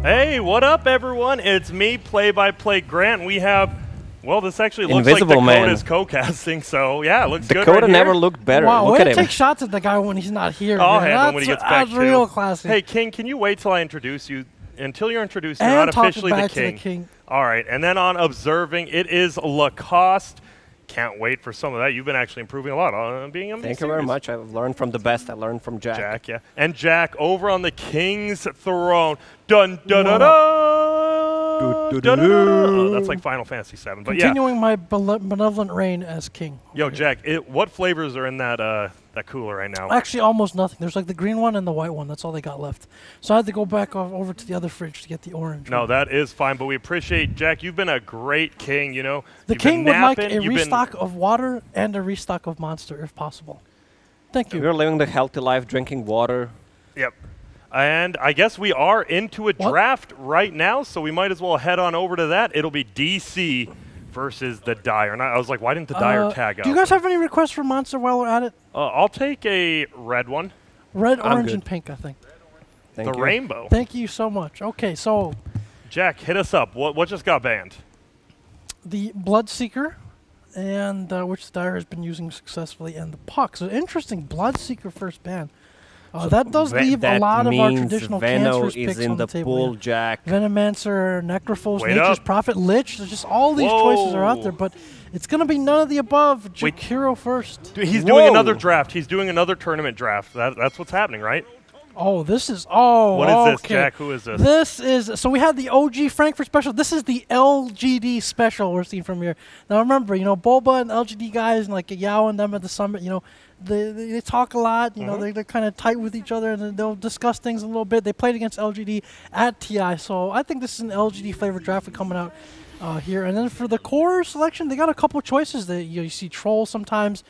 Hey, what up, everyone? It's me, Play-by-Play Grant. We have, well, this actually looks Invisible like Man Dakota's co-casting, so yeah, it looks good Dakota right never here. looked better. Wow, Look way at to him. take shots at the guy when he's not here. I'll man. have him when he gets back, That's real too. classy. Hey, King, can you wait till I introduce you? Until you're introduced, you're And not talk officially back the to the king. king. All right, and then on observing, it is Lacoste. Can't wait for some of that. You've been actually improving a lot on being on Thank you very much. I've learned from the best. I learned from Jack. Jack, yeah. And Jack over on the king's throne. Dun dun dun dun. Oh, that's like Final Fantasy VII. But Continuing yeah. my benevolent reign as king. Yo, Jack, what flavors are in that that cooler right now? Actually, almost nothing. There's like the green one and the white one. That's all they got left. So I had to go back over to the other fridge to get the orange. No, one. that is fine. But we appreciate, Jack, you've been a great king, you know. The You've king been would like napping, a restock of water and a restock of Monster, if possible. Thank you. We're living the healthy life, drinking water. Yep. And I guess we are into a draft right now, so we might as well head on over to that. It'll be DC versus the Dire. And I was like, why didn't the Dire tag out? Do you guys have any requests for Monster while we're at it? I'll take a red one. Red, I'm orange, good. and pink, I think. Thank The you. rainbow. Thank you so much. Okay, so Jack, hit us up. What just got banned? the Bloodseeker, and which the Dire has been using successfully, and the Puck. So interesting, Bloodseeker first ban. That does leave a lot of our traditional cancerous is picks in on the the table. pool, here. Jack. Venomancer, Necrophos, Wait Nature's up. Prophet, Lich. There's just all these choices are out there, but it's going to be none of the above. Wait. Jakiro first. Dude, he's doing Whoa. another draft. He's doing another tournament draft. That's what's happening, right? Oh, this is What is this, okay. Jack? Who is this? This is so we had the OG Frankfurt special. This is the LGD special we're seeing from here. Now remember, you know, Boba and LGD guys and like Yao and them at the summit, you know, they talk a lot. You know, they're kind of tight with each other and they'll discuss things a little bit. They played against LGD at TI, so I think this is an LGD flavored draft coming out here. And then for the core selection, they got a couple choices. You see Troll sometimes,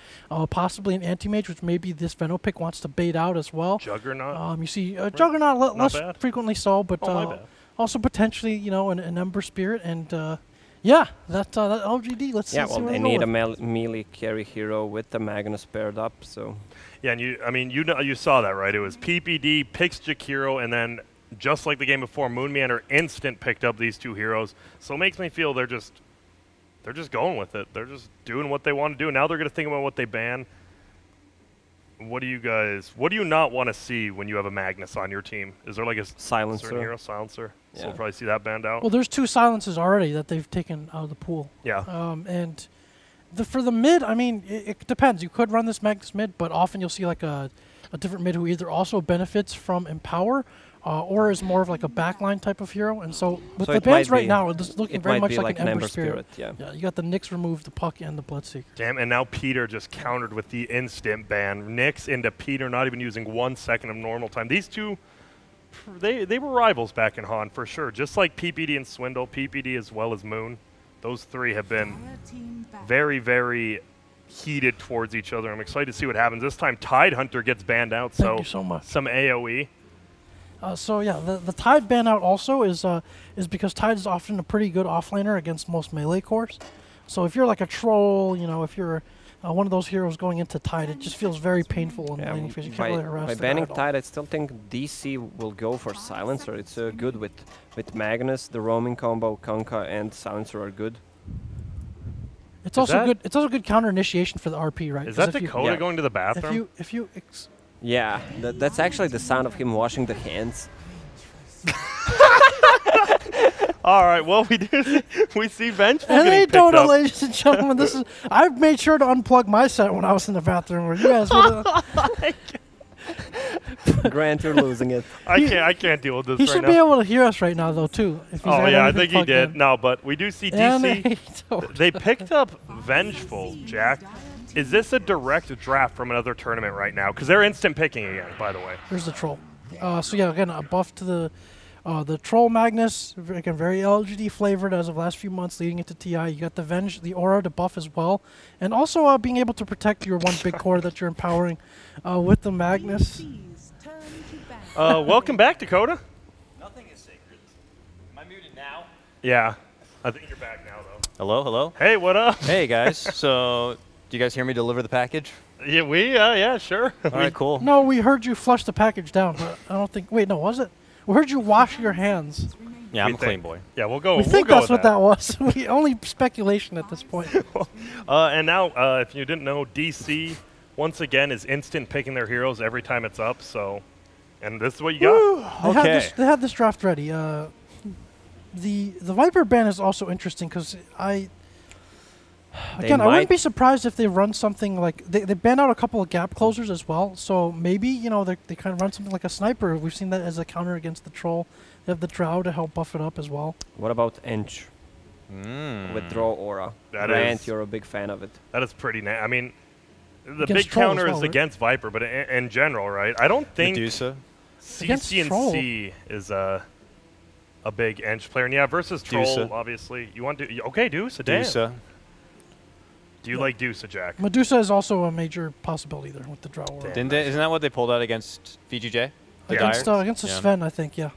possibly an Anti-Mage, which maybe this Veno pick wants to bait out as well. Juggernaut. You see Juggernaut less bad. frequently so, but Oh, my bad. also potentially, you know, an Ember Spirit. And yeah, that LGD, let's Yeah, see well, where they go need a with. melee carry hero with the Magnus paired up, so... Yeah, and you saw that, right? It was PPD, picks Jakiro, and then just like the game before, Moonmeander instant picked up these two heroes. So it makes me feel they're just going with it. They're just doing what they want to do. Now they're going to think about what they ban. What do you not want to see when you have a Magnus on your team? Is there like a Silencer. certain hero? Silencer. So Yeah. we'll probably see that banned out. Well, there's 2 silences already that they've taken out of the pool. Yeah. And for the mid, I mean, it depends. You could run this Magnus mid, but often you'll see like a different mid who either also benefits from Empower or is more of like a backline type of hero. And so with So the it might bans right be- now, it's looking it very might much be like an Ember Spirit. yeah. Yeah, you got the Nyx removed, the Puck, and the Bloodseeker. Damn, and now Peter just countered with the instant ban. Nyx into Peter, not even using 1 second of normal time. These two, they were rivals back in Han for sure. Just like PPD and Swindle, PPD as well as Moon. Those three have been very, very heated towards each other. I'm excited to see what happens. This time Tide Hunter gets banned out, Thank you so much. some AoE. So yeah, the Tide ban out also is because Tide is often a pretty good offlaner against most melee cores. So if you're like a troll, you know, if you're one of those heroes going into Tide, it just feels very painful in the laning phase. You can't really harass by the banning guy at all. Tide, I still think DC will go for Silencer. It's good with Magnus, the roaming combo, Konka, and Silencer are good. It's also good. It's also good counter initiation for the RP, right? Is 'Cause that if you- Dakota yeah. going to the bathroom? If you Yeah, that's actually the sound of him washing the hands. All right, well, we see Vengeful and getting hey, picked Dota, up. ladies and gentlemen, this is. I've made sure to unplug my set when I was in the bathroom. Where you guys would. Grant, you're losing it. I can't deal with this He right should now. be able to hear us right now, though, too. If he's Oh got yeah, I everything think he plugged did. in. No, but we do see And DC. hey, Dota. They picked up Vengeful, Jack. Is this a direct draft from another tournament right now? Because they're instant picking again, by the way. Here's the troll. So yeah, again, a buff to the troll Magnus. Again, very LGD flavored as of last few months, leading into TI. You got the aura to buff as well, and also being able to protect your one big core that you're empowering with the Magnus. Welcome back, Dakota. Nothing is sacred. Am I muted now? Yeah, I think you're back now, though. Hello, hello. Hey, what up? Hey guys. So, do you guys hear me deliver the package? Yeah, yeah, sure. All right, cool. No, we heard you flush the package down, but I don't think. Wait, no, was it? We heard you wash your hands. Yeah, I'm We a clean think- boy. Yeah, we'll go. We we'll think go that's with what that was. We only speculation at this point. And now, if you didn't know, DC once again is instant picking their heroes every time it's up. So, and this is what you got. They had this draft ready. The Viper ban is also interesting because I wouldn't be surprised if they run something like they ban out a couple of gap closers as well. So maybe they kind of run something like a sniper. We've seen that as a counter against the troll. They have the drow to help buff it up as well. What about Ench with draw aura? That Rant, is- you're a big fan of it. That is pretty. I mean, the Against big troll as counter well, is right? against Viper, but in general, right? I don't think Medusa. Against CC and troll. C is a big Ench player. And yeah, versus troll, Deuce. obviously. You want to okay, Deuce, damn. Medusa. Do you like Deuce, Jack? Medusa is also a major possibility there with the drow aura. Damn. Isn't that what they pulled out against VGJ? The Against Dyers? against the Yeah. Sven, I think, yeah.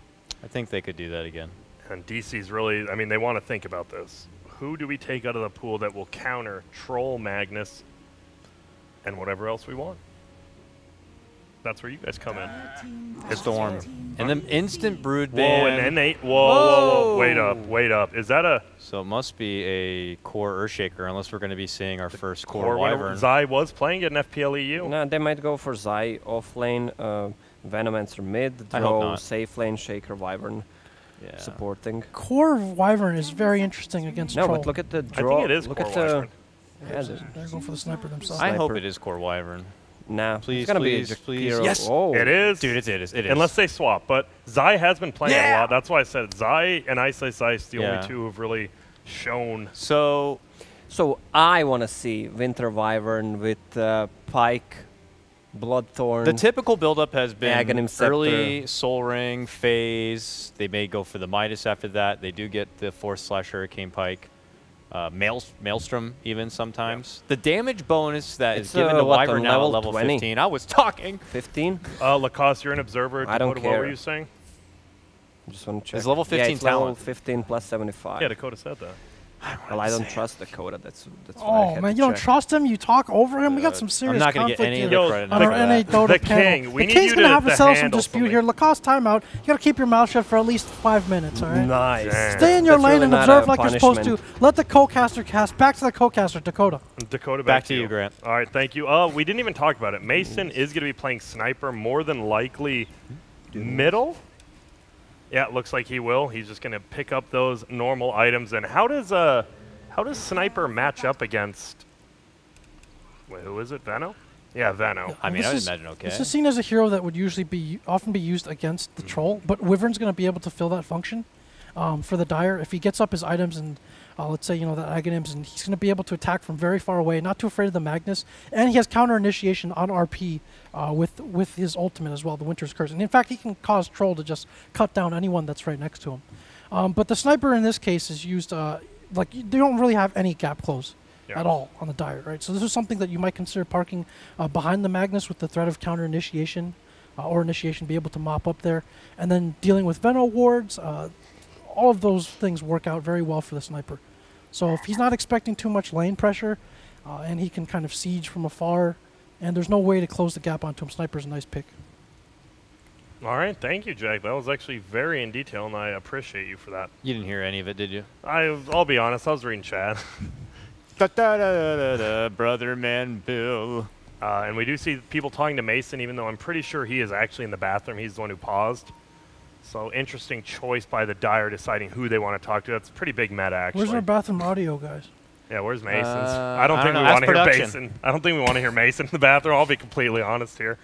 I think they could do that again. And DC's really, I mean, they want to think about this. Who do we take out of the pool that will counter Troll, Magnus, and whatever else we want? That's where you guys come in. Storm. And then instant brood Whoa, ban. and innate. Whoa, wait up. Is that a So it must be a core Earthshaker, unless we're going to be seeing our first core core winner? Wyvern. Zai was playing it in FPLEU. No, they might go for Zai off lane, Venomancer mid, I hope Drow not. safe lane, Shaker Wyvern Yeah. supporting. Core Wyvern is very interesting against No, troll. but look at the I draw. think it is look core at the Wyvern. yeah, They're going for the sniper themselves. I hope Sniper. it is core Wyvern. nah. Please, it's gonna please, be please. Jakiro. Yes! Oh, It is. Dude, it is. It is. Unless they swap. But Zai has been playing it a lot. That's why I said Zai and Ice the Yeah. only two who've really shown. So, So I want to see Winter Wyvern with Pike, Bloodthorn. the typical buildup has been Aghanim Scepter. early Soul Ring, Phase. They may go for the Midas after that. They do get the Force/Hurricane Pike. Maelstrom even sometimes. The damage bonus that is It's, given to what, Wyvern on now at level level 20? 15. I was talking. 15. Lacoste, you're an observer. I don't Dakota, What were care. you saying? Just want to check. Is level yeah, 15 it's level talent? 15 plus 75. Yeah, Dakota said that. Well, I don't trust Dakota. That's why I Oh, had man, to you don't check. trust him? You talk over him? We got Uh, some serious I'm not going to get conflict any here of the Yo, credit on our for NA that. Dota The panel. King, we the need King's you gonna to- have to to settle some handle dispute something. here. Lacoste timeout. You gotta keep your mouth shut for at least 5 minutes, all right? Nice. Damn. Stay in your That's lane really and not observe a like you're supposed to. punishment. Let the co-caster cast. Back to the co-caster, Dakota. Dakota, Back to you, Grant. All right, thank you. We didn't even talk about it. Mason is going to be playing sniper, more than likely middle. Yeah, it looks like he will. He's just going to pick up those normal items. And how does sniper match up against? Wait, who is it? Veno? Yeah, Veno. I mean, This I would is- imagine okay. This is seen as a hero that would usually often be used against the troll, but Wyvern's going to be able to fill that function for the Dire. If he gets up his items and let's say that Aghanims, and he's going to be able to attack from very far away, not too afraid of the Magnus, and he has counter initiation on RP with his ultimate as well, the Winter's Curse. And in fact, he can cause troll to just cut down anyone that's right next to him. But the sniper in this case is used they don't really have any gap close. Yeah. At all on the Dire, right? So this is something that you might consider parking behind the Magnus with the threat of counter initiation or initiation, be able to mop up there, and then dealing with Veno wards. All of those things work out very well for the sniper. So if he's not expecting too much lane pressure, and he can kind of siege from afar, and there's no way to close the gap onto him, sniper's a nice pick. All right, thank you, Jack. That was actually very in detail, and I appreciate you for that. You didn't hear any of it, did you? I'll be honest, I was reading chat. Brother man Bill. And we do see people talking to Mason, even though I'm pretty sure he is actually in the bathroom. He's the one who paused. So interesting choice by the Dire deciding who they want to talk to. That's a pretty big meta, actually. Where's our bathroom audio, guys? Yeah, where's Mason's? I I don't don't think know. we Ask want to hear production. Mason. I don't think we want to hear Mason in the bathroom. I'll be completely honest here.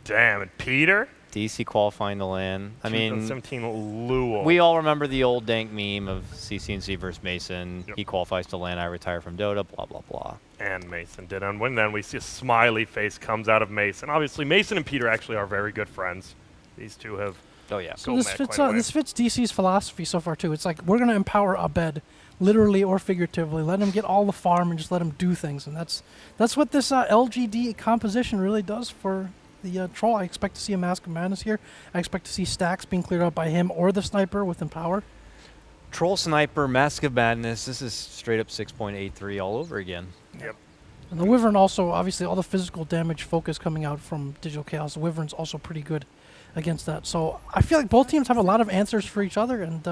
Damn, and Peter? DC qualifying the LAN. I mean, 2017 Lowell. we all remember the old dank meme of CCNC versus Mason. Yep. He qualifies to LAN, I retire from Dota, blah, blah, blah. And Mason did. And when then we see a smiley face comes out of Mason. Obviously, Mason and Peter actually are very good friends. These two have. Oh, yeah. So Go this back fits quite a way. this fits DC's philosophy so far too. It's like we're gonna empower Abed, literally or figuratively. Let him get all the farm and just let him do things, and that's what this LGD composition really does for the troll. I expect to see a Mask of Madness here. I expect to see stacks being cleared out by him or the sniper with Empower. Troll Sniper, Mask of Madness. This is straight up 6.83 all over again. Yep. And the Wyvern also, obviously, all the physical damage focus coming out from Digital Chaos. The Wyvern's also pretty good against that. So I feel like both teams have a lot of answers for each other, and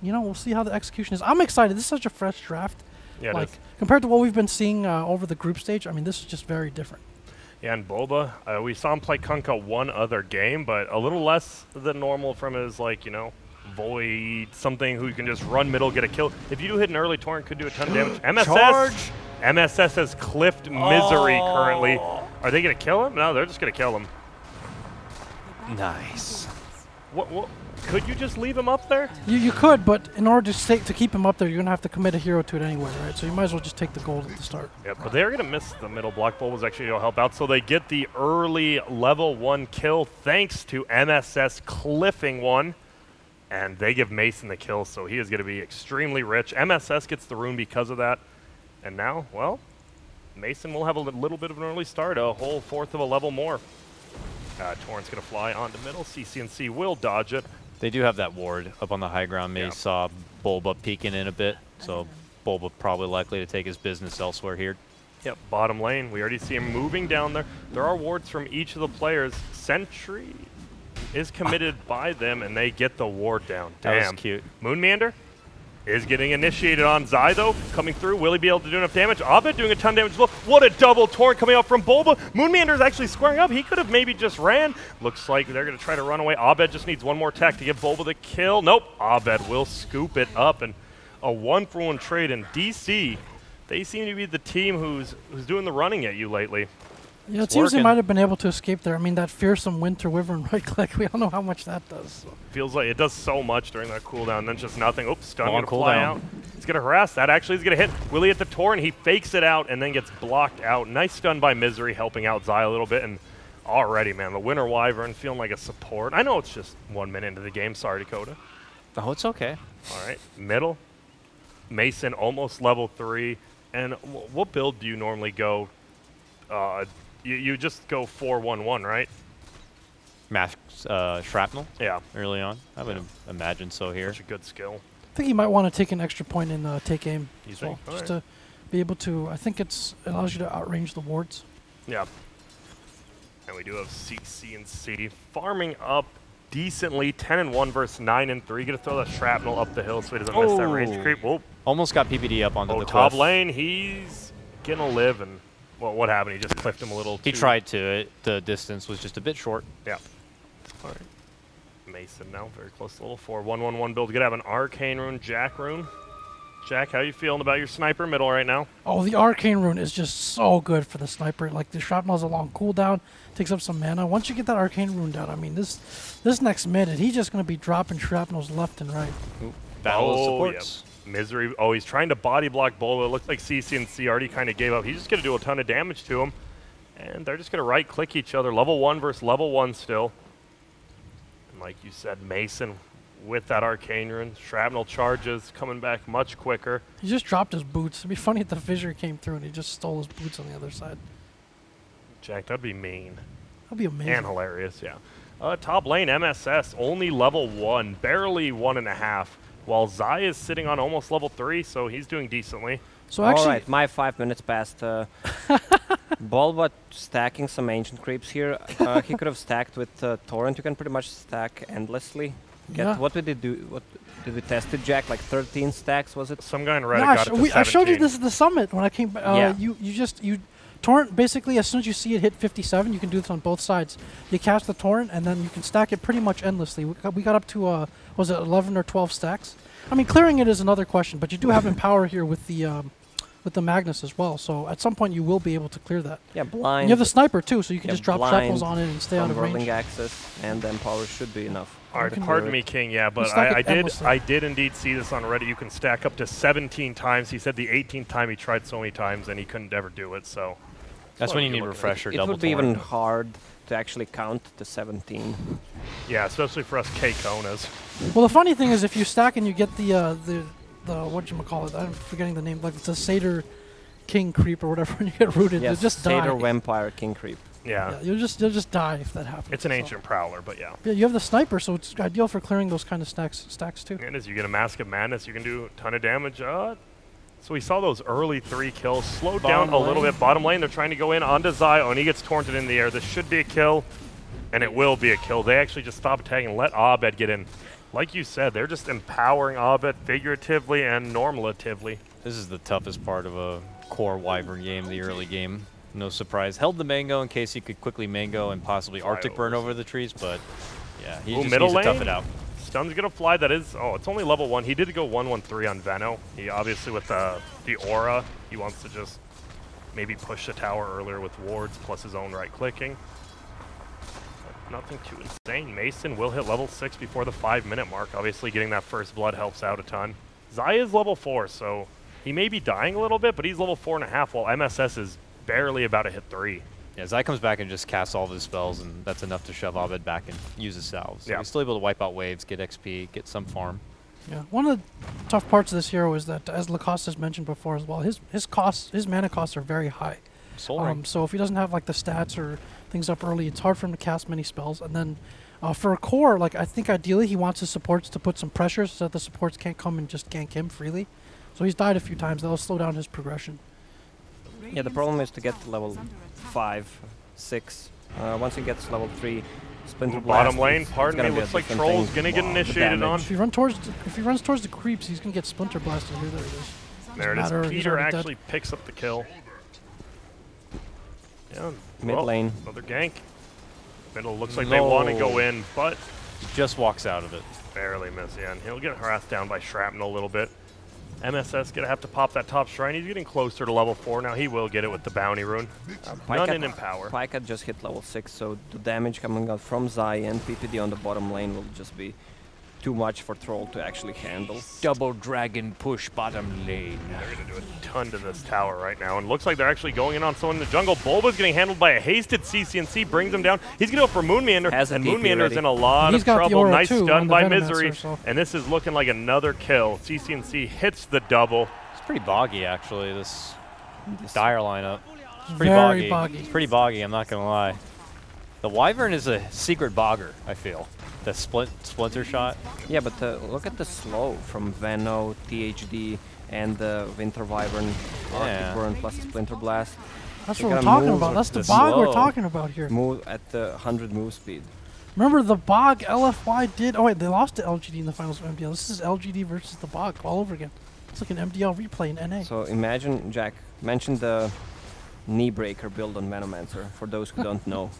you know, we'll see how the execution is. I'm excited. This is such a fresh draft. Yeah, like compared to what we've been seeing over the group stage. I mean, this is just very different. Yeah, and Boba, we saw him play Kunkka one other game, but a little less than normal from his, like, you know, Void, something who can just run middle, get a kill. If you do hit an early torrent, could do a ton of damage. MSS has cliffed Misery currently. Are they going to kill him? No, they're just going to kill him. Nice. What? Could you just leave him up there? You could, but in order to keep him up there, you're going to have to commit a hero to it anyway, right? So you might as well just take the gold at the start. Yeah, but they're going to miss the middle block. Bull was actually going to help out, so they get the early level 1 kill thanks to MSS cliffing one, and they give Mason the kill, so he is going to be extremely rich. MSS gets the rune because of that, and now, well, Mason will have a little bit of an early start, a whole fourth of a level more. Torrent's going to fly onto middle. CCNC will dodge it. They do have that ward up on the high ground. Maybe saw Bulba peeking in a bit, so Bulba probably likely to take his business elsewhere here. Yep, bottom lane. We already see him moving down there. There are wards from each of the players. Sentry is committed by them, and they get the ward down. Damn. That was cute. Moonmeander is getting initiated on Zai, though, coming through. Will he be able to do enough damage? Abed doing a ton of damage as well. What a double torrent coming out from Bulba. Moonmeander is actually squaring up. He could have maybe just ran. Looks like they're going to try to run away. Abed just needs one more attack to give Bulba the kill. Nope. Abed will scoop it up, and a 1-for-1 trade. And DC, they seem to be the team who's doing the running at you lately. Yeah, it seems they might have been able to escape there. I mean, that fearsome Winter Wyvern right click, we all know how much that does. So. Feels like it does so much during that cooldown, and then just nothing. Oops, stun going to cooldown. fly out. He's going to harass. That actually is going to hit. Will he hit the torrent? He fakes it out and then gets blocked out. Nice stun by Misery, helping out Zai a little bit. And already, man, the Winter Wyvern feeling like a support. I know it's just 1 minute into the game. Sorry, Dakota. Oh, it's okay. All right, middle. Mason almost level 3. And what build do you normally go? You just go 4-1-1, right? Max shrapnel? Yeah. Early on? I would imagine so here. Such a good skill. I think you might want to take an extra point in take aim. You think? Well, just to be able to, I think it allows you to outrange the wards. Yeah. And we do have CCNC farming up decently. 10-1 versus 9-3. Gonna throw that shrapnel up the hill so he doesn't miss that range creep. Whoa. Almost got PPD up onto the top cliff. lane. He's gonna live, and well, what happened? He just cliffed him a little. He tried to. The distance was just a bit short. Yeah. All right. Mason now very close to level 4. 1-1-1 build. Gonna have an arcane rune, Jack rune. Jack, how you feeling about your sniper middle right now? Oh, the arcane rune is just so good for the sniper. Like the shrapnel has a long cooldown, takes up some mana. Once you get that arcane rune down, I mean, this next mid, he's just gonna be dropping shrapnels left and right. Ooh, battle of supports. Yeah. Misery. Oh, he's trying to body block Bulba. It looks like CCNC already kind of gave up. He's just gonna do a ton of damage to him, and they're just gonna right click each other. Level 1 versus level 1 still. And like you said, Mason with that arcane rune, shrapnel charges coming back much quicker. He just dropped his boots. It'd be funny if the fissure came through and he just stole his boots on the other side. Jack, that'd be mean. That'd be amazing. And hilarious, yeah. Top lane, MSS, only level 1, barely 1.5, while Zai is sitting on almost level 3, so he's doing decently. So actually, all right, my 5 minutes passed. Bulba stacking some ancient creeps here. He could have stacked with Torrent. You can pretty much stack endlessly. What did they do? What did we test it, Jack? Like 13 stacks, was it? Some guy in Reddit yeah, got it to 17. I showed you this at the summit when I came back. Yeah. You torrent, basically, as soon as you see it hit 57, you can do this on both sides. You cast the torrent, and then you can stack it pretty much endlessly. We got up to, was it 11 or 12 stacks? I mean, clearing it is another question, but you do have Empower here with the Magnus as well, so at some point you will be able to clear that. Yeah, blind. And you have the sniper too, so you can Yeah, just drop blind shrapnels on it and stay out of range. Whirling access, and then power should be enough. All right, can pardon do me, it. King. Yeah, but stack it endlessly. I did indeed see this on Reddit. You can stack up to 17 times. He said the 18th time he tried so many times and he couldn't ever do it. So That's what when you you're need looking at. refresher, It double would be even torrent. hard to actually count to 17. Yeah, especially for us K-Konas. Well, the funny thing is, if you stack and you get the whatchamacallit, I'm forgetting the name, like it's a Satyr King creep or whatever, and you get rooted, Yes, you'll just Satyr die. Vampire King creep. Yeah, Yeah, you'll just die if that happens. it's an so. ancient prowler, but yeah. Yeah, you have the sniper, so it's ideal for clearing those kind of stacks too. And as you get a Mask of Madness, you can do a ton of damage. So we saw those early 3 kills. Slowed down a little bit. Bottom lane, they're trying to go in onto Zai, and he gets torrented in the air. This should be a kill. And it will be a kill. They actually just stop attacking and let Abed get in. Like you said, they're just empowering Abed figuratively and normatively. This is the toughest part of a core Wyvern game, the early game. No surprise. Held the mango in case he could quickly mango and possibly Arctic burn over the trees, but yeah, he just middle needs to tough lane? it out. Stun's gonna fly. That is, oh, it's only level 1. He did go 1-1-3 on Veno. He obviously with the aura, he wants to just maybe push the tower earlier with wards plus his own right clicking. But nothing too insane. Mason will hit level 6 before the 5-minute mark. Obviously getting that first blood helps out a ton. Zai is level 4, so he may be dying a little bit, but he's level 4.5 while MSS is barely about to hit 3. Yeah, Zai comes back and just casts all of his spells, and that's enough to shove Abed back and use his salves. So he's still able to wipe out waves, get XP, get some farm. Yeah, one of the tough parts of this hero is that, as Lacoste has mentioned before as well, his mana costs are very high. So if he doesn't have like the stats or things up early, it's hard for him to cast many spells. And then for a core, like I think ideally he wants his supports to put some pressure so that the supports can't come and just gank him freely. So he's died a few times. That'll slow down his progression. Yeah, the problem is to get to level 5, 6. Once he gets level 3, Splinter Blast. Bottom lane, pardon me, looks like Troll's gonna get initiated on. If he runs towards the creeps, he's gonna get Splinter Blasted here. There it is. There it is. Peter actually picks up the kill. Yeah. Mid lane. Another gank. Middle looks like they want to go in, but he just walks out of it. Barely miss, yeah. And he'll get harassed down by Shrapnel a little bit. MSS gonna have to pop that top shrine. He's getting closer to level 4 now. He will get it with the bounty rune. None in power. Pycat just hit level 6, so the damage coming out from Zai and PPD on the bottom lane will just be too much for Troll to actually handle. Double dragon push bottom lane. They're going to do a ton to this tower right now. And looks like they're actually going in on someone in the jungle. Bulba's getting handled by a hasted CCNC, brings him down. He's going to go for Moonmeander, and Moonmeander's in a lot of trouble. Nice stun by Misery. And this is looking like another kill. CCNC hits the double. It's pretty boggy, actually, this Dire lineup. It's pretty boggy. It's pretty boggy, I'm not going to lie. The Wyvern is a secret bogger, I feel. The splinter shot. Yeah, but look at the slow from Veno, THD, and the Winter Wyvern, Arctic Burn plus a Splinter Blast. That's what we're talking about. That's the bog we're talking about here. Move at the 100 move speed. Remember the bog LFY did. Oh wait, they lost to LGD in the finals of MDL. This is LGD versus the bog all over again. It's like an MDL replay in NA. So imagine, Jack, mention the knee breaker build on Venomancer for those who don't know.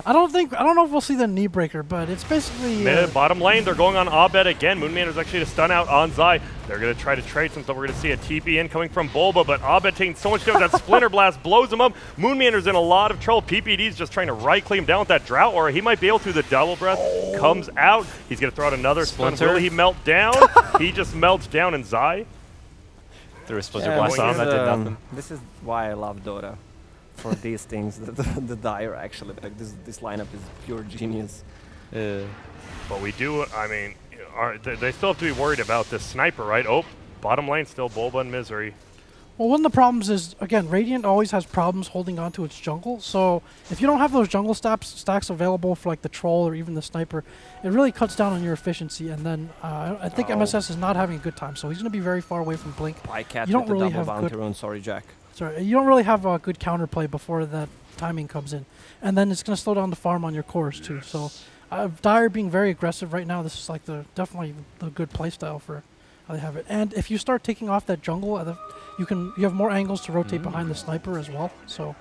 I don't know if we'll see the knee breaker, but it's basically bottom lane. They're going on Abed again. Moonmander's actually to stun out on Zai. They're going to try to trade some stuff. We're going to see a TP in coming from Bulba, but Abed taking so much damage that Splinter Blast blows him up. Moonmander's in a lot of trouble. PPD's just trying to right click him down with that drought, or he might be able to. The double breath comes out. He's going to throw out another Splinter. Will he melt down? He just melts down, and Zai threw a Splinter Blast on. That did nothing. This is why I love Dota. For these things, the Dire actually, like this lineup is pure genius. But we do, I mean, they still have to be worried about this sniper, right? Oh, bottom lane still Bulba and Misery. Well, one of the problems is, again, Radiant always has problems holding on to its jungle. So if you don't have those jungle stacks available for like the Troll or even the Sniper, it really cuts down on your efficiency. And then I think MSS is not having a good time, so he's going to be very far away from Blink. You don't really have bounty rune. Sorry, Jack. Sorry, you don't really have a good counterplay before that timing comes in. And then it's going to slow down the farm on your cores too. So Dire being very aggressive right now, this is like definitely the good playstyle for how they have it. And if you start taking off that jungle, you have more angles to rotate behind the Sniper as well. So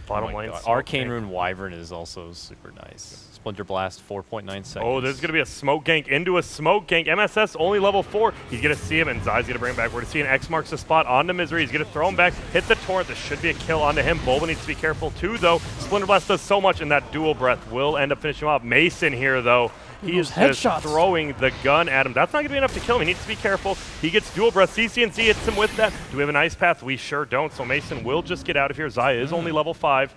bottom lane. Arcane Rune Wyvern is also super nice. Splinter Blast, 4.9 seconds. Oh, there's going to be a smoke gank into a smoke gank. MSS only level 4. He's going to see him, and Zai's going to bring him back. We're going to see an X marks the spot onto Misery. He's going to throw him back, hit the torrent. This should be a kill onto him. Bulba needs to be careful too, though. Splinter Blast does so much, and that dual breath will end up finishing him off. Mason here, though. He is just throwing the gun at him. That's not going to be enough to kill him. He needs to be careful. He gets dual breath. CCNC hits him with that. Do we have an ice path? We sure don't. So Mason will just get out of here. Zai is only level 5.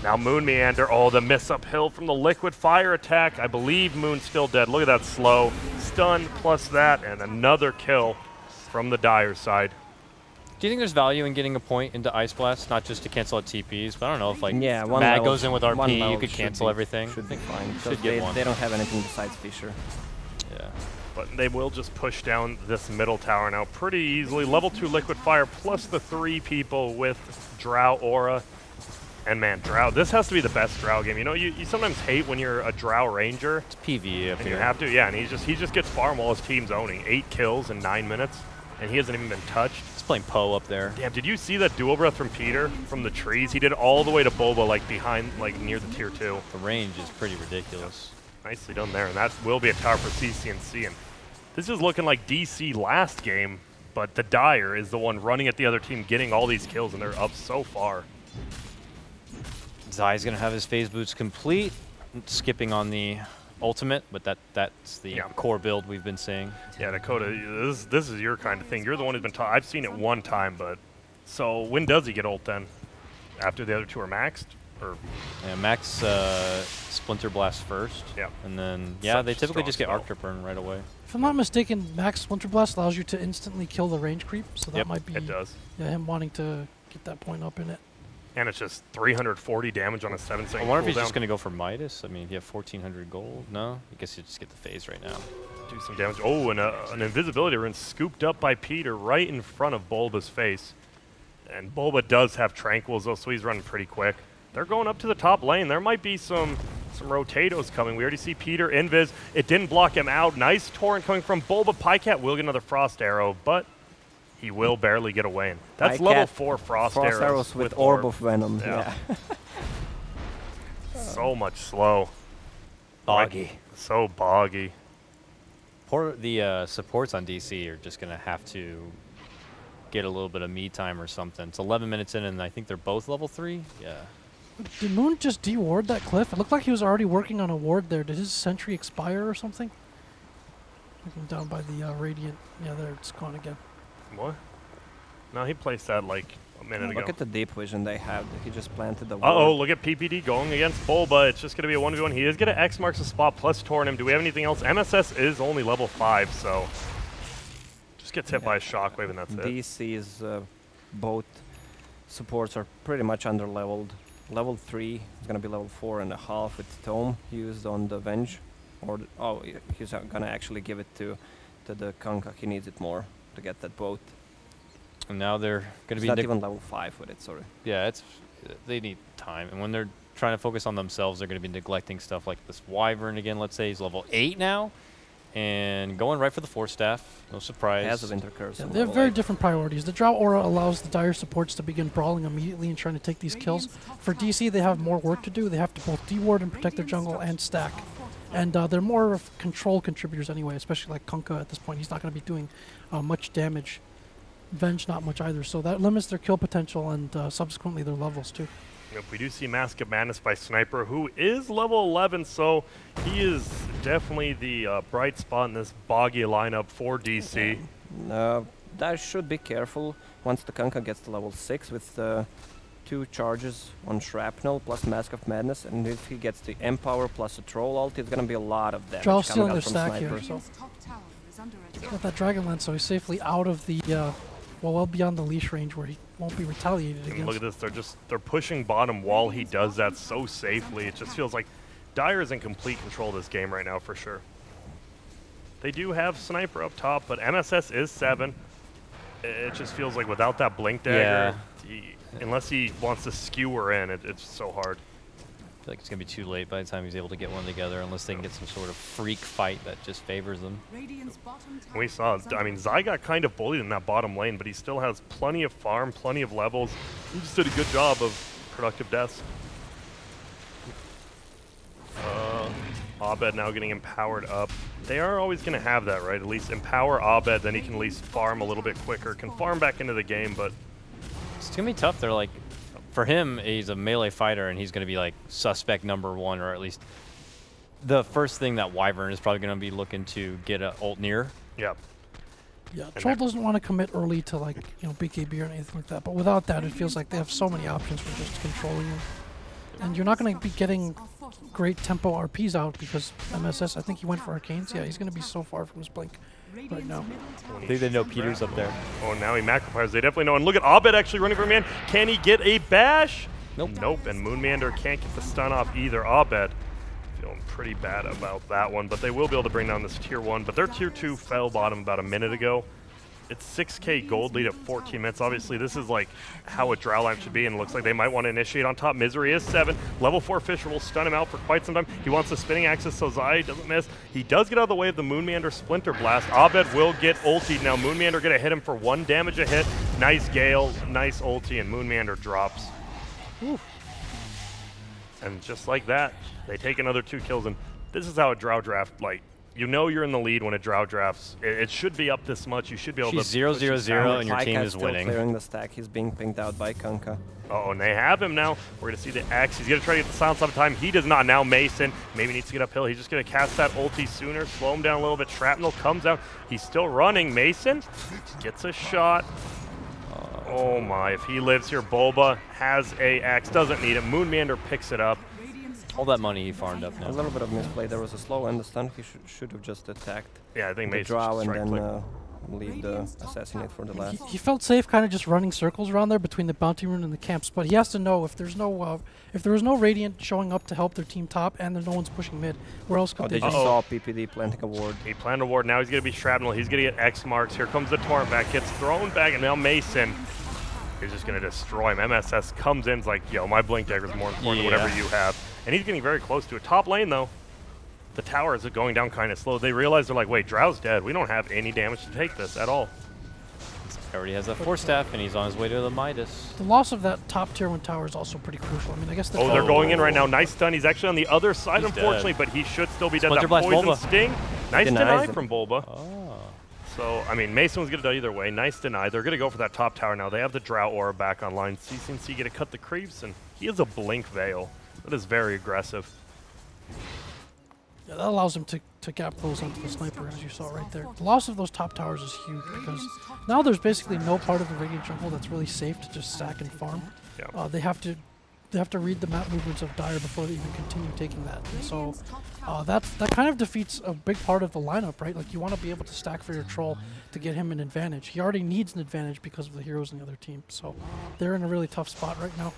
Now Moonmeander. Oh, the miss uphill from the liquid fire attack. I believe Moon's still dead. Look at that slow. Stun plus that, and another kill from the Dire side. Do you think there's value in getting a point into Ice Blast, not just to cancel out TPs, but I don't know if like one Mag goes in with RP, you could cancel everything. Should be fine. They don't have anything besides Fisher. Yeah. But they will just push down this middle tower now pretty easily. Level 2 liquid fire plus the 3 people with Drow Aura. And man, Drow, this has to be the best Drow game. You know, you sometimes hate when you're a Drow Ranger. It's PvE up And here. you have to, yeah, and he just gets farm while his team's owning. 8 kills in 9 minutes, and he hasn't even been touched. He's playing Poe up there. Damn, did you see that dual breath from Peter from the trees? He did it all the way to Boba, like behind, like near the tier 2. The range is pretty ridiculous. Nicely done there, and that will be a tower for CCNC. And this is looking like DC last game, but the Dire is the one running at the other team, getting all these kills, and they're up so far. Zai's going to have his phase boots complete, skipping on the ultimate, but that's the core build we've been seeing. Yeah, Dakota, this is your kind of thing. You're the one who's been taught. I've seen it one time, but so when does he get ult then? After the other two are maxed, or Yeah, max Splinter Blast first. Yeah. And then Such they typically strong just get spell. Arc Burn right away. If I'm not mistaken, Max Splinter Blast allows you to instantly kill the range creep, so that Yep, might be it does. yeah, him wanting to get that point up in it. And it's just 340 damage on a 7-second I wonder if he's cooldown. just going to go for Midas. I mean, you have 1,400 gold. No? I guess you just get the phase right now. Do some damage. Oh, and an invisibility rune scooped up by Peter right in front of Bulba's face. And Bulba does have Tranquils, though, so he's running pretty quick. They're going up to the top lane. There might be some rotatos coming. We already see Peter invis. It didn't block him out. Nice torrent coming from Bulba. Pycat will get another Frost Arrow, but he will barely get away. And that's Pycat, level 4 Frost Arrows with Orb of Venom. Yeah. Yeah. So much slow. Boggy. So boggy. The supports on DC are just going to have to get a little bit of me time or something. It's 11 minutes in, and I think they're both level 3. Yeah. Did Moon just de-ward that cliff? It looked like he was already working on a ward there. Did his sentry expire or something? Looking down by the Radiant. Yeah, there, it's gone again. What? No, he placed that like a minute ago. Look at the deep vision they have. He just planted the Uh-oh, ward. look at PPD going against Bulba. It's just going to be a 1v1. He is going to X marks the spot plus torn him. Do we have anything else? MSS is only level 5, so just gets hit by a shockwave and that's it. DC's both supports are pretty much under-leveled. Level 3 is going to be level 4.5 with Tome used on the Venge. Or he's going to actually give it to the Kanka. He needs it more to get that boat. And now they're going to It's be... not even level 5 with it, sorry. Yeah, they need time. And when they're trying to focus on themselves, they're going to be neglecting stuff like this Wyvern again. Let's say he's level 8 now. And going right for the Force Staff. No surprise. He has a Winter Curse. Yeah, on they have level very 8. different priorities. The Drow Aura allows the Dire supports to begin brawling immediately and trying to take these kills. For DC, they have more work to do. They have to both de-ward and protect their jungle and stack. And they're more of control contributors anyway, especially like Kunkka at this point. He's not going to be doing much damage. Venge not much either, so that limits their kill potential and subsequently their levels too. Yep, we do see Mask of Madness by Sniper, who is level 11, so he is definitely the bright spot in this boggy lineup for DC. Dire should be careful once the Kanka gets to level 6 with 2 charges on Shrapnel plus Mask of Madness, and if he gets the Empower plus a Troll ult, it's going to be a lot of damage Drow's coming stealing out their from stack Sniper. here, so he's got that Dragonlance, so he's safely out of the well beyond the leash range where he won't be retaliated And against. look at this, they're pushing bottom while he does that so safely. It just feels like Dire is in complete control of this game right now for sure. They do have Sniper up top, but MSS is 7. It just feels like without that Blink Dagger, unless he wants to skewer in, it's so hard. I feel like it's going to be too late by the time he's able to get one together, unless they can get some sort of freak fight that just favors them. We saw, I mean, Zai got kind of bullied in that bottom lane, but he still has plenty of farm, plenty of levels. He just did a good job of productive deaths. Abed now getting empowered up. They are always going to have that, right? At least empower Abed, then he can at least farm a little bit quicker, can farm back into the game, but It's going to be tough. They're like, for him, he's a melee fighter, and he's going to be like suspect number 1, or at least the first thing that Wyvern is probably going to be looking to get a ult near. yeah. Yeah, Troll doesn't want to commit early to like BKB or anything like that, but without that, it feels like they have so many options for just controlling him. And you're not going to be getting great tempo RPs out because MSS, I think he went for Arcanes. Yeah, he's going to be so far from his Blink right now. I think they know Peter's up there. Oh, now he macropires. They definitely know. And look at Abed actually running for man. Can he get a bash? Nope. Nope. And Moonmander can't get the stun off either. Abed feeling pretty bad about that one, but they will be able to bring down this tier 1. But their tier 2 fell bottom about a minute ago. It's 6K gold lead at 14 minutes. Obviously, this is like how a Drow line should be, and it looks like they might want to initiate on top. Misery is 7. Level 4 Fisher will stun him out for quite some time. He wants the spinning axis, so Zai doesn't miss. He does get out of the way of the Moonmeander Splinter Blast. Abed will get ultied now. Moonmeander going to hit him for 1 damage a hit. Nice Gale, nice ulti, and Moonmeander drops. Whew. And just like that, they take another 2 kills, and this is how a Drow draft, like, you know you're in the lead when a Drow drafts. It should be up this much. You should be able to. She's 0-0-0 and your team is still winning. Clearing the stack. He's being pinged out by Kunkka. Oh, and they have him now. We're going to see the X. He's going to try to get the silence on time. He does not. Now Mason maybe needs to get uphill. He's just going to cast that ulti sooner, slow him down a little bit. Shrapnel comes out. He's still running. Mason gets a shot. Oh my, if he lives here, Bulba has a X. Doesn't need it. Moonmeander picks it up. All that money he farmed up A now. little bit of misplay. There was a slow and the stun. He should have just attacked Yeah, I think the Mason draw should and strike then click. leave the assassinate for the last. He felt safe kind of just running circles around there between the bounty rune and the camps, but he has to know if there's no if there was no Radiant showing up to help their team top and there's no one's pushing mid, where else Oh, could they they just be? saw PPD planting a ward. He planned a ward. Now he's going to be Shrapnel. He's going to get X marks. Here comes the Torrent back. Gets thrown back, and now Mason is just going to destroy him. MSS comes in, is like, yo, my Blink Dagger is more important than whatever you have. And he's getting very close to it. Top lane, though, the tower is going down kind of slow. They realize they're like, wait, Drow's dead. We don't have any damage to take this at all. He already has that Force Staff, and he's on his way to the Midas. The loss of that top tier 1 tower is also pretty crucial. I mean, I guess the Oh, they're going in right now. Nice stun. He's actually on the other side, He's unfortunately, dead. but he should still be dead. Splinter That Blast poison Bulba. sting. Nice Denies deny it. from Bulba. Oh. So, I mean, Mason was going to die either way. Nice deny. They're going to go for that top tower now. They have the Drow Aura back online. CCNC going to cut the creeps, and he has a Blink Veil. That is very aggressive. Yeah, that allows him to gap close onto the sniper, as you saw right there. The loss of those top towers is huge because now there's basically no part of the Radiant jungle that's really safe to just stack and farm. Yeah. They have to read the map movements of Dire before they even continue taking that. And so that kind of defeats a big part of the lineup, right? Like you want to be able to stack for your troll to get him an advantage. He already needs an advantage because of the heroes in the other team. So they're in a really tough spot right now.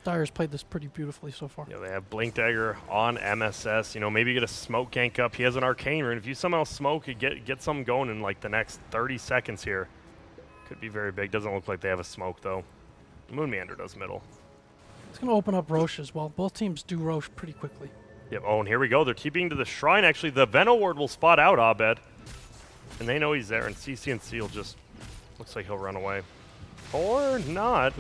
Dire's played this pretty beautifully so far. Yeah, they have Blink Dagger on MSS. You know, maybe get a smoke gank up. He has an Arcane Rune. If you somehow smoke, you get something going in like the next 30 seconds here. Could be very big. Doesn't look like they have a smoke though. Moonmeander does middle. It's going to open up Roche as well. Both teams do Roche pretty quickly. Yep. Oh, and here we go. They're TPing to the shrine. Actually, the Veno Ward will spot out Abed, and they know he's there. And CCNC will just looks like he'll run away. Or not.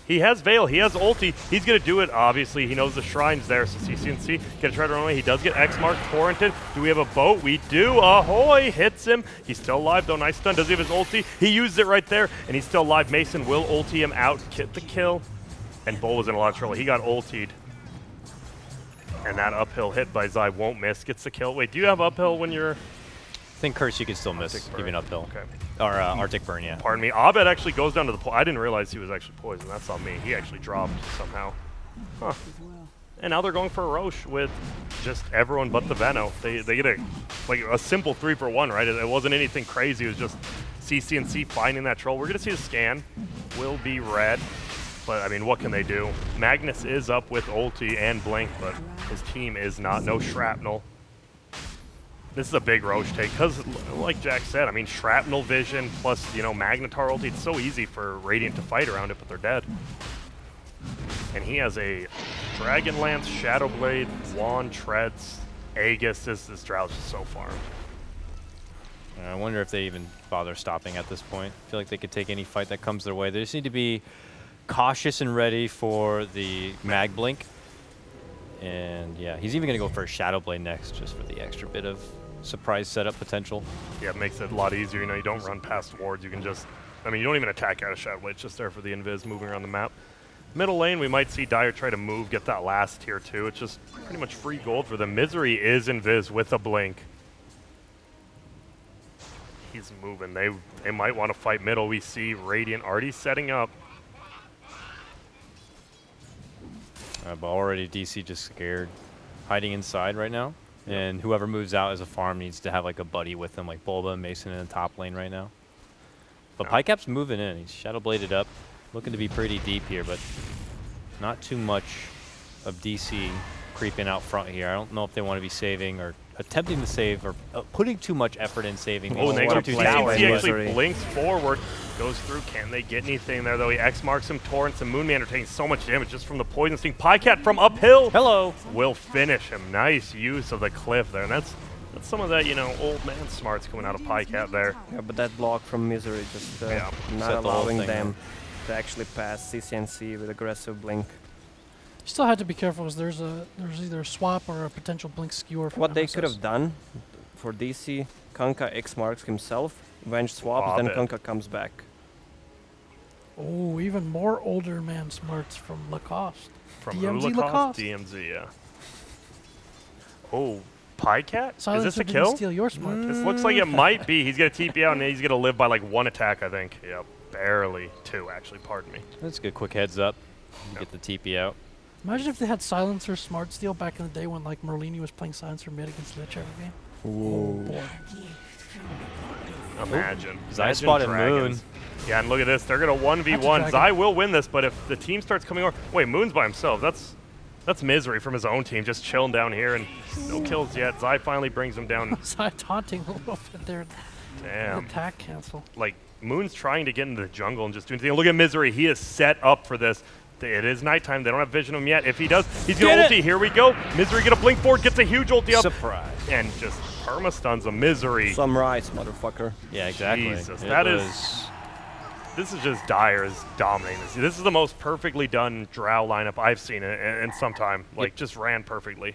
He has Veil. He has ulti. He's going to do it, obviously. He knows the shrine's there, so CCNC going to try to run away. He does get X mark torrented. Do we have a boat? We do. Ahoy! Hits him. He's still alive, though. Nice stun. Does he have his ulti? He used it right there, and he's still alive. Mason will ulti him out. Get the kill. And Bull was in a lot of trouble. He got ultied. And that uphill hit by Zai won't miss. Gets the kill. Wait, do you have uphill when you're... I think Curse you can still miss, even uphill. Okay. Or Arctic Burn, yeah. Pardon me. Abed actually goes down to the pool. I didn't realize he was actually poisoned. That's on me. He actually dropped somehow. Huh. And now they're going for a Roche with just everyone but the Veno. They get a simple 3-for-1, right? It wasn't anything crazy. It was just CCNC finding that troll. We're going to see the scan. Will be red. But, I mean, what can they do? Magnus is up with ulti and Blink, but his team is not. No Shrapnel. This is a big Roche take because, like Jack said, I mean, Shrapnel vision plus, you know, Magnetar ulti, it's so easy for Radiant to fight around it, but they're dead. And he has a Dragon Lance, Shadow Blade, Wand, Treads, Aegis. This Drow's just so far. I wonder if they even bother stopping at this point. I feel like they could take any fight that comes their way. They just need to be cautious and ready for the Mag Blink. And yeah, he's even going to go for a Shadow Blade next just for the extra bit of surprise setup potential. Yeah, it makes it a lot easier. You know, you don't run past wards. You can just, I mean, you don't even attack out of Shadow Blade. It's just there for the invis moving around the map. Middle lane, we might see Dire try to move, get that last tier 2. It's just pretty much free gold for them. Misery is invis with a blink. He's moving. They might want to fight middle. We see Radiant already setting up. But already DC just scared, hiding inside right now. And whoever moves out as a farm needs to have like a buddy with them, like Bulba and Mason in the top lane right now. But Pycap's moving in. He's Shadow Bladed up, looking to be pretty deep here, but not too much of DC creeping out front here. I don't know if they want to be saving or attempting to save or putting too much effort in saving. Oh, these they two got towers, he but- actually blinks forward, goes through. Can they get anything there, though? He X-marks him. Torrents and Moonman are taking so much damage just from the Poison Sting. Pycat from uphill. Hello. Will finish him. Nice use of the cliff there. And that's some of that, old man smarts coming out of Pycat there. Yeah, but that block from Misery just Yeah, not set the whole allowing thing them to actually pass CCNC with aggressive blink. You still had to be careful because there's either a swap or a potential blink skewer. From What they MSS. could have done for DC, Kunkka X marks himself, Venge swaps, Bob then it. Kunkka comes back. Oh, even more older man smarts from Lacoste. From DMZ who, Lacoste. DMZ, yeah. Oh, Pycat? Is Silencer this a didn't kill? steal your smart. This looks like it might be. He's going to TP out, and he's going to live by like 1 attack, I think. Yep, barely 2, actually. Pardon me. That's a good quick heads up. Yep. Get the TP out. Imagine if they had Silencer Smart Steal back in the day when like Merlini was playing Silencer mid against Lich every game. Oh boy. Imagine. Zai Imagine spotted dragons. Yeah, and look at this. They're going to 1v1. dragon. Zai will win this, but if the team starts coming over... Wait, Moon's by himself. That's Misery from his own team, just chilling down here, and no kills yet. Zai finally brings him down. Zai taunting a little bit there. Damn. Attack cancel. Like, Moon's trying to get into the jungle and just doing anything. Look at Misery. He is set up for this. It is nighttime. They don't have vision of him yet. If he does, he's going to ulti. Here we go. Misery going to blink forward, gets a huge ulti up. Surprise. And just perma-stuns a Misery. Sunrise, motherfucker. Yeah, exactly. Jesus, It that is... was- This is just Dire is dominating this. This is the most perfectly done Drow lineup I've seen in some time. Like, just ran perfectly.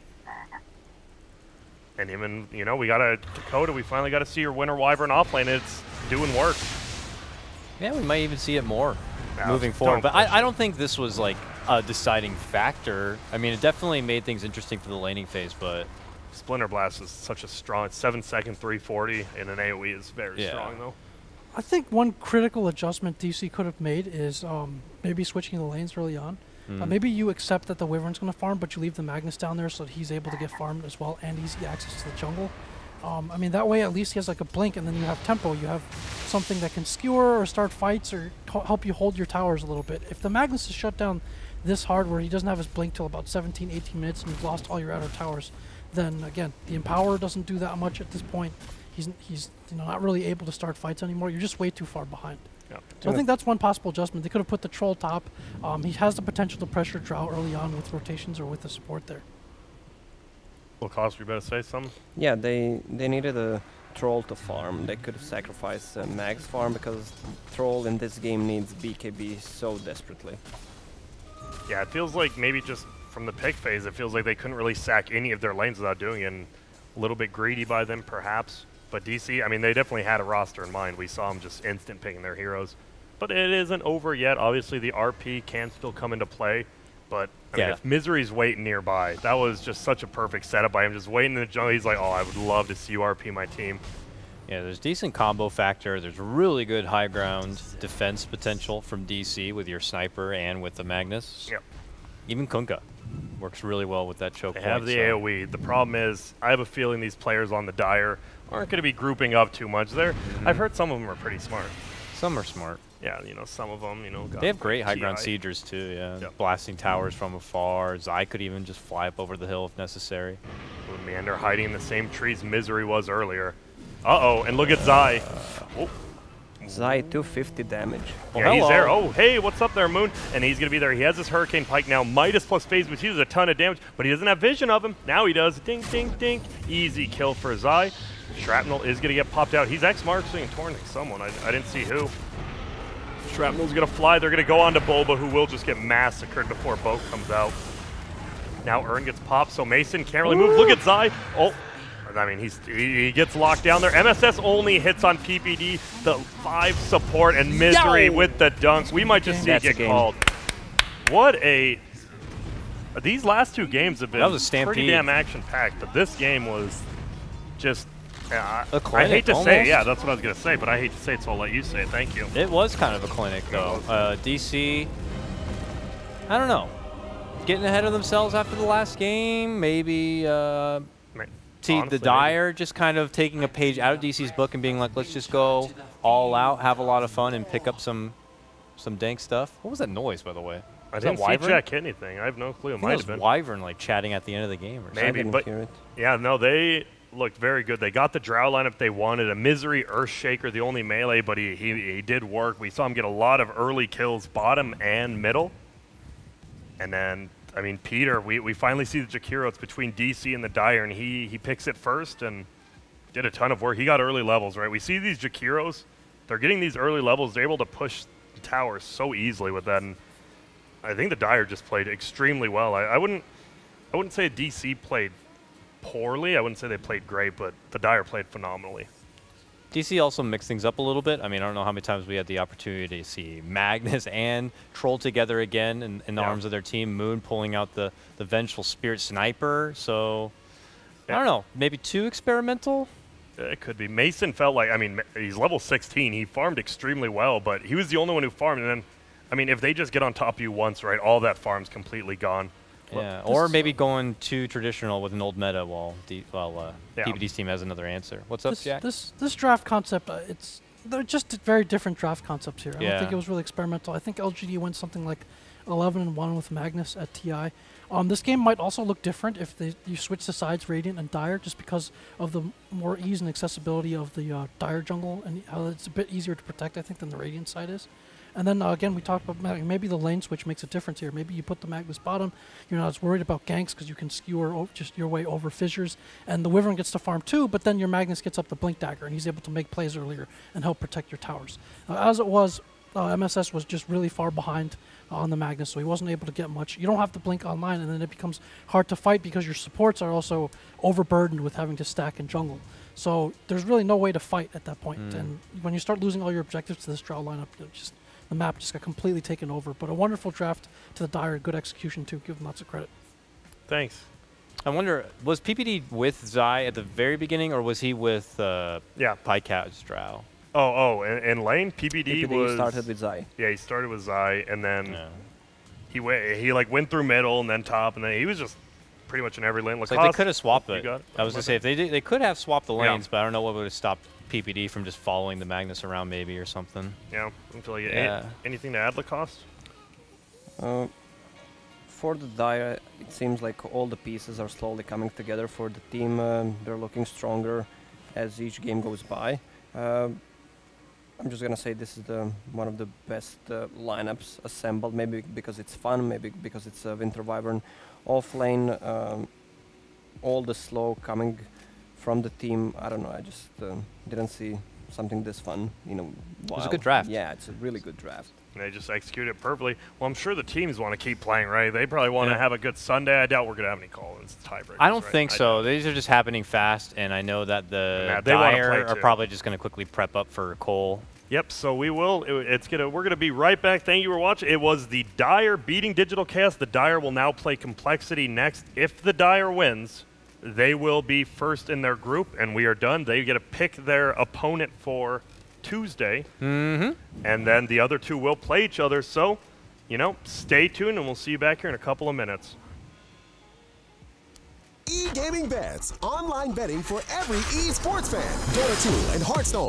And even, we got a Dakota. We finally got to see your Winter Wyvern offlane. It's doing work. Yeah, we might even see it more No, moving don't forward. But push I don't think this was like a deciding factor. I mean, it definitely made things interesting for the laning phase, but Splinter Blast is such a strong... It's 7-second 340, and an AoE is very Yeah. strong, though. I think one critical adjustment DC could have made is maybe switching the lanes early on. Maybe you accept that the Wyvern's going to farm, but you leave the Magnus down there so that he's able to get farmed as well and easy access to the jungle. I mean, that way at least he has like a blink, and then you have tempo. You have something that can skewer or start fights or help you hold your towers a little bit. If the Magnus is shut down this hard where he doesn't have his blink till about 17, 18 minutes and you've lost all your outer towers, then again, the Empower doesn't do that much at this point. He's not really able to start fights anymore. You're just way too far behind. Yep. So I think that's one possible adjustment. They could have put the Troll top. He has the potential to pressure Drow early on with rotations or with the support there. Lacoste, you better say something? Yeah, they needed a Troll to farm. They could have sacrificed Mag's farm because Troll in this game needs BKB so desperately. Yeah, it feels like maybe just from the pick phase, it feels like they couldn't really sack any of their lanes without doing it. And a little bit greedy by them, perhaps. But DC, I mean, they definitely had a roster in mind. We saw them just instant picking their heroes. But it isn't over yet. Obviously, the RP can still come into play. But I mean, if Misery's waiting nearby, that was just such a perfect setup by him. Just waiting in the jungle. He's like, oh, I would love to see you RP my team. yeah, there's decent combo factor. There's really good high ground defense potential from DC with your sniper and with the Magnus. Yep. Even Kunkka works really well with that choke They point. have the AoE. The problem is, I have a feeling these players on the Dire aren't going to be grouping up too much. I've heard some of them are pretty smart. Some are smart. Yeah, some of them, got They have great high TI. ground siegers too, yeah. Yep. Blasting towers from afar. Zai could even just fly up over the hill if necessary. Meander hiding in the same trees Misery was earlier. Uh-oh, and look at Zai. Oh. Zai 250 damage. Yeah, he's there. Oh, hey, what's up there, Moon? And he's going to be there. He has his Hurricane Pike now. Midas plus phase, which he does a ton of damage, but he doesn't have vision of him. Now he does. Ding, ding, ding. Easy kill for Zai. Shrapnel is going to get popped out. He's X-marking and torn someone. I didn't see who. Shrapnel's going to fly. They're going to go on to Bulba, who will just get massacred before Boat comes out. Now Ern gets popped, so Mason can't really move. Look at Zai. Oh. I mean, he gets locked down there. MSS only hits on PPD, the 5 support, and Misery with the dunk. We might just see it get called. What a... These last 2 games have been That was a stampede. pretty damn action-packed, but this game was just... A I clinic, hate to say almost. it. Yeah, that's what I was going to say, but I hate to say it, so I'll let you say it. Thank you. It was kind of a clinic, though. DC, I don't know. Getting ahead of themselves after the last game, maybe... Honestly, the Dire just kind of taking a page out of DC's book and being like, let's just go all out, have a lot of fun, and pick up some dank stuff. What was that noise, by the way? I Was didn't that see Wyvern? Jack hit anything. I have no clue. It I think might it have was been. Wyvern like chatting at the end of the game or something. Maybe, I didn't but hear it. yeah, no, they looked very good. They got the Drow lineup they wanted. A Misery Earthshaker, the only melee, but he did work. We saw him get a lot of early kills, bottom and middle. And then, I mean, Peter, we finally see the Jakiro. It's between DC and the Dire, and he picks it first and did a ton of work. He got early levels, right? We see these Jakiros. They're getting these early levels. They're able to push the towers so easily with that. And I think the Dire just played extremely well. I wouldn't say DC played poorly. I wouldn't say they played great, but the Dire played phenomenally. DC also mixed things up a little bit. I mean, I don't know how many times we had the opportunity to see Magnus and Troll together again in the arms of their team. Moon pulling out the Vengeful Spirit Sniper. So, I don't know, maybe too experimental? It could be. Mason felt like, I mean, he's level 16. He farmed extremely well, but he was the only one who farmed. And then, I mean, if they just get on top of you once, right, all that farm's completely gone. Yeah, or maybe going too traditional with an old meta while PPD's team has another answer. What's up, Jack? This draft concept, they're just very different draft concepts here. I don't think it was really experimental. I think LGD went something like 11-1 with Magnus at TI. This game might also look different if you switch the sides Radiant and Dire, just because of the more ease and accessibility of the Dire jungle, and how it's a bit easier to protect, I think, than the Radiant side is. And then, again, we talked about maybe the lane switch makes a difference here. Maybe you put the Magnus bottom. You're not as worried about ganks because you can skewer just your way over fissures. And the Wyvern gets to farm too, but then your Magnus gets up the Blink Dagger, and he's able to make plays earlier and help protect your towers. As it was, MSS was just really far behind on the Magnus, so he wasn't able to get much. You don't have to blink online, and then it becomes hard to fight because your supports are also overburdened with having to stack in jungle. So there's really no way to fight at that point. And when you start losing all your objectives to this Drow lineup, the map just got completely taken over. But a wonderful draft to the Dire, good execution too. Give them lots of credit. Thanks. I wonder, was PPD with Zai at the very beginning, or was he with Pycat's Drow? In lane, PPD was started with Zai. Yeah, he started with Zai, and then he went through middle and then top, and then he was just pretty much in every lane. Like they could have swapped it. I was gonna say if they could have swapped the lanes, but I don't know what would have stopped PPD from just following the Magnus around maybe or something. Yeah, I feel like anything to add, Lacoste? For the Dire, it seems like all the pieces are slowly coming together for the team. They're looking stronger as each game goes by. I'm just gonna say this is one of the best lineups assembled. Maybe because it's fun, maybe because it's Winter Wyvern off lane. All the slow coming from the team. I don't know. I just didn't see something this fun. It was a good draft. Yeah, it's a really good draft. And they just executed it perfectly. Well, I'm sure the teams want to keep playing, right? They probably want to have a good Sunday. I doubt we're going to have any call-ins, tiebreakers. I don't think so. These are just happening fast, and I know that the Dire are probably just going to quickly prep up for Cole. Yep, so we will. We're going to be right back. Thank you for watching. It was the Dire beating Digital Chaos. The Dire will now play Complexity next. If the Dire wins, they will be first in their group, and we are done. They get to pick their opponent for Tuesday, and then the other two will play each other. So, stay tuned, and we'll see you back here in a couple of minutes. E-Gaming Bets, online betting for every esports fan. Dota 2 and Hearthstone.